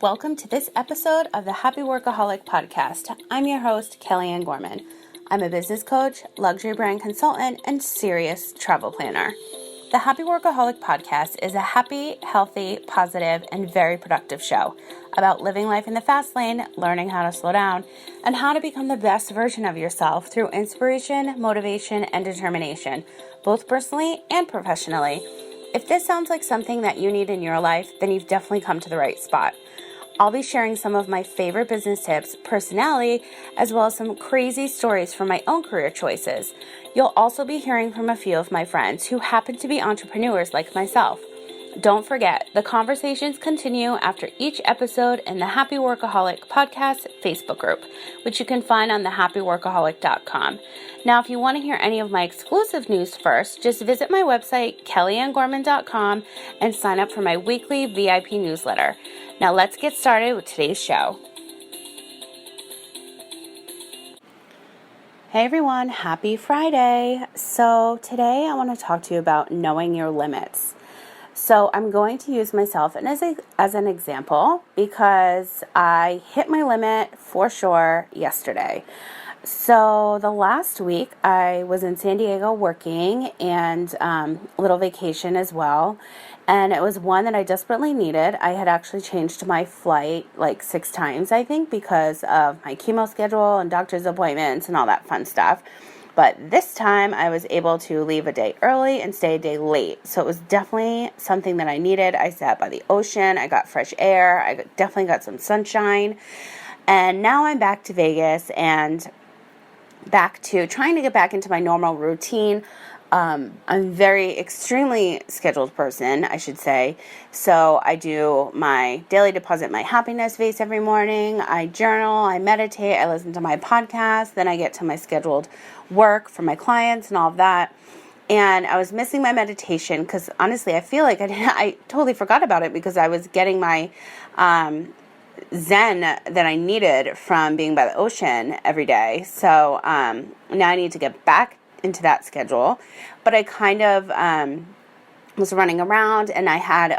Welcome to this episode of the Happy Workaholic Podcast. I'm your host, Kellyanne Gorman. I'm a business coach, luxury brand consultant, and serious travel planner. The Happy Workaholic Podcast is a happy, healthy, positive, and very productive show about living life in the fast lane, learning how to slow down, and how to become the best version of yourself through inspiration, motivation, and determination, both personally and professionally. If this sounds like something that you need in your life, then you've definitely come to the right spot. I'll be sharing some of my favorite business tips, personality, as well as some crazy stories from my own career choices. You'll also be hearing from a few of my friends who happen to be entrepreneurs like myself. Don't forget, the conversations continue after each episode in the Happy Workaholic Podcast Facebook group, which you can find on thehappyworkaholic.com. Now, if you want to hear any of my exclusive news first, just visit my website, kellyanngorman.com, and sign up for my weekly VIP newsletter. Now, let's get started with today's show. Hey everyone, happy Friday. So today I want to talk to you about knowing your limits. So I'm going to use myself as an example because I hit my limit for sure yesterday. So the last week I was in San Diego working and a little vacation as well. And it was one that I desperately needed. I had actually changed my flight like 6 times, I think, because of my chemo schedule and doctor's appointments and all that fun stuff. But this time I was able to leave a day early and stay a day late. So it was definitely something that I needed. I sat by the ocean. I got fresh air. I definitely got some sunshine. And now I'm back to Vegas and back to trying to get back into my normal routine. I'm a very extremely scheduled person, I should say. So I do my daily deposit, my happiness vase every morning. I journal, I meditate, I listen to my podcast. Then I get to my scheduled work for my clients and all of that. And I was missing my meditation because honestly, I feel like I totally forgot about it because I was getting my zen that I needed from being by the ocean every day. So now I need to get back into that schedule, but I kind of was running around and I had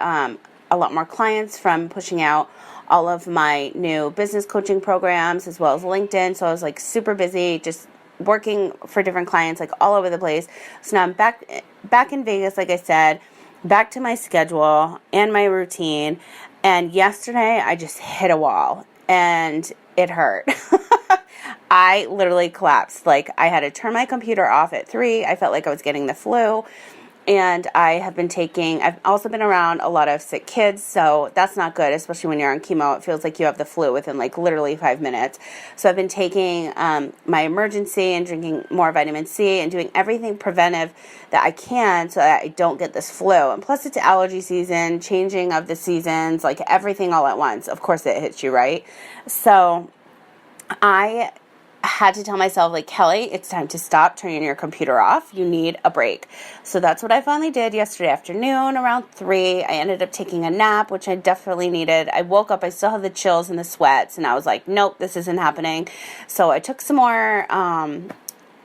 a lot more clients from pushing out all of my new business coaching programs as well as LinkedIn. So I was like super busy just working for different clients like all over the place. So now I'm back in Vegas, like I said, back to my schedule and my routine. And yesterday I just hit a wall and it hurt. I literally collapsed. Like I had to turn my computer off at 3. I felt like I was getting the flu. And I've also been around a lot of sick kids, so that's not good, especially when you're on chemo. It feels like you have the flu within like literally 5 minutes. So I've been taking my emergency and drinking more vitamin C and doing everything preventive that I can so that I don't get this flu. And plus it's allergy season, changing of the seasons, like everything all at once. Of course it hits you, right? So I had to tell myself, like, Kelly, it's time to stop turning your computer off. You need a break. So that's what I finally did yesterday afternoon around 3. I ended up taking a nap, which I definitely needed. I woke up, I still had the chills and the sweats, and I was like, nope, this isn't happening. So I took some more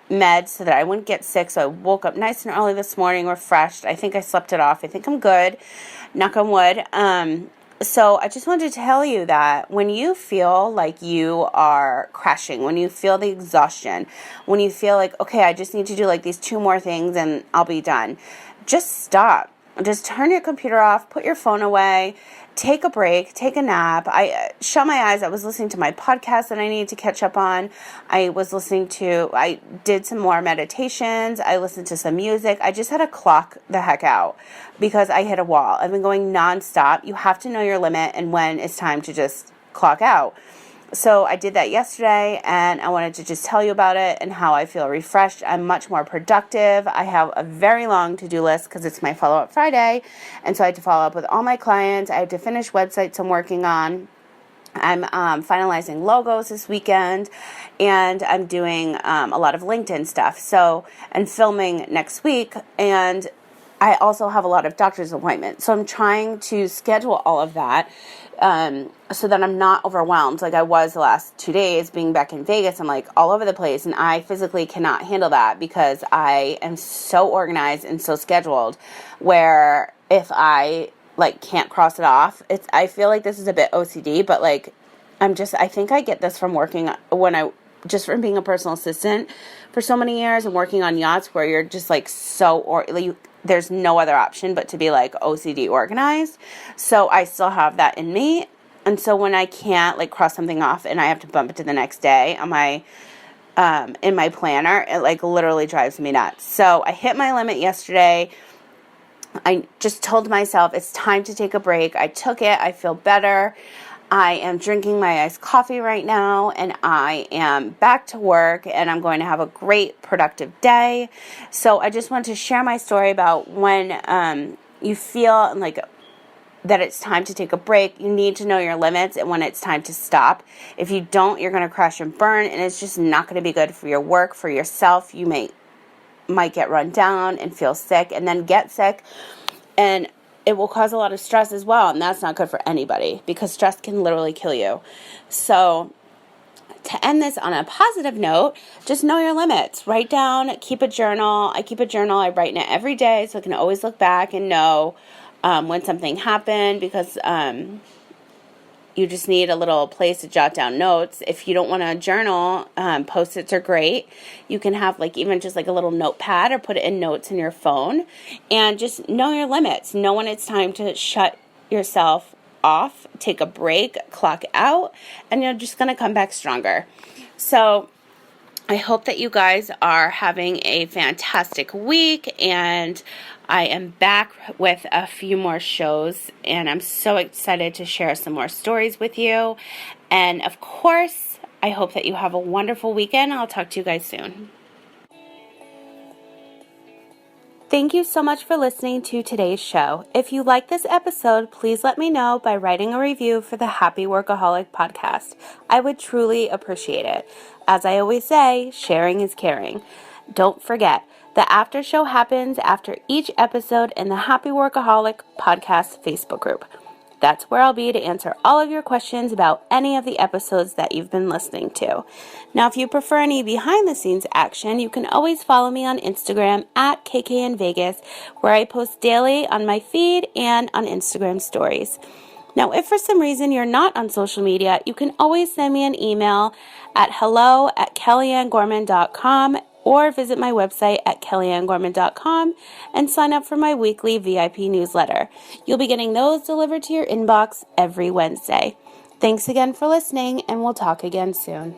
meds so that I wouldn't get sick. So I woke up nice and early this morning, refreshed. I think I slept it off. I think I'm good. Knock on wood. So I just wanted to tell you that when you feel like you are crashing, when you feel the exhaustion, when you feel like, okay, I just need to do like these 2 more things and I'll be done, just stop. Just turn your computer off, put your phone away, take a break, take a nap. I shut my eyes. I was listening to my podcast that I needed to catch up on. I did some more meditations. I listened to some music. I just had to clock the heck out because I hit a wall. I've been going nonstop. You have to know your limit and when it's time to just clock out. So I did that yesterday, and I wanted to just tell you about it and how I feel refreshed. I'm much more productive. I have a very long to-do list because it's my follow-up Friday, and so I had to follow up with all my clients. I had to finish websites I'm working on. I'm finalizing logos this weekend, and I'm doing a lot of LinkedIn stuff. And filming next week, and I also have a lot of doctor's appointments. So I'm trying to schedule all of that so that I'm not overwhelmed like I was the last 2 days being back in Vegas. I'm like all over the place, and I physically cannot handle that because I am so organized and so scheduled where if I like can't cross it off. I feel like this is a bit OCD, but like I think I get this from working just from being a personal assistant for so many years and working on yachts where you're just like there's no other option but to be like OCD organized. So I still have that in me. And so when I can't like cross something off and I have to bump it to the next day on my in my planner, it like literally drives me nuts. So I hit my limit yesterday. I just told myself it's time to take a break. I took it. I feel better. I am drinking my iced coffee right now, and I am back to work, and I'm going to have a great, productive day. So I just want to share my story about when you feel like that it's time to take a break. You need to know your limits and when it's time to stop. If you don't, you're going to crash and burn, and it's just not going to be good for your work, for yourself. You might get run down and feel sick and then get sick, and it will cause a lot of stress as well, and that's not good for anybody because stress can literally kill you. So to end this on a positive note, just know your limits. Write down, keep a journal. I keep a journal. I write in it every day so I can always look back and know when something happened, because you just need a little place to jot down notes. If you don't want to journal, Post-its are great. You can have like even just like a little notepad or put it in notes in your phone, and just know your limits. Know when it's time to shut yourself off, take a break, clock out, and you're just going to come back stronger. So I hope that you guys are having a fantastic week, and I am back with a few more shows, and I'm so excited to share some more stories with you. And of course, I hope that you have a wonderful weekend. I'll talk to you guys soon. Thank you so much for listening to today's show. If you like this episode, please let me know by writing a review for the Happy Workaholic podcast. I would truly appreciate it. As I always say, sharing is caring. Don't forget, the after show happens after each episode in the Happy Workaholic podcast Facebook group. That's where I'll be to answer all of your questions about any of the episodes that you've been listening to. Now, if you prefer any behind-the-scenes action, you can always follow me on Instagram at KKNVegas, where I post daily on my feed and on Instagram stories. Now, if for some reason you're not on social media, you can always send me an email at hello@kellyanngorman.com or visit my website at kellyanngorman.com and sign up for my weekly VIP newsletter. You'll be getting those delivered to your inbox every Wednesday. Thanks again for listening, and we'll talk again soon.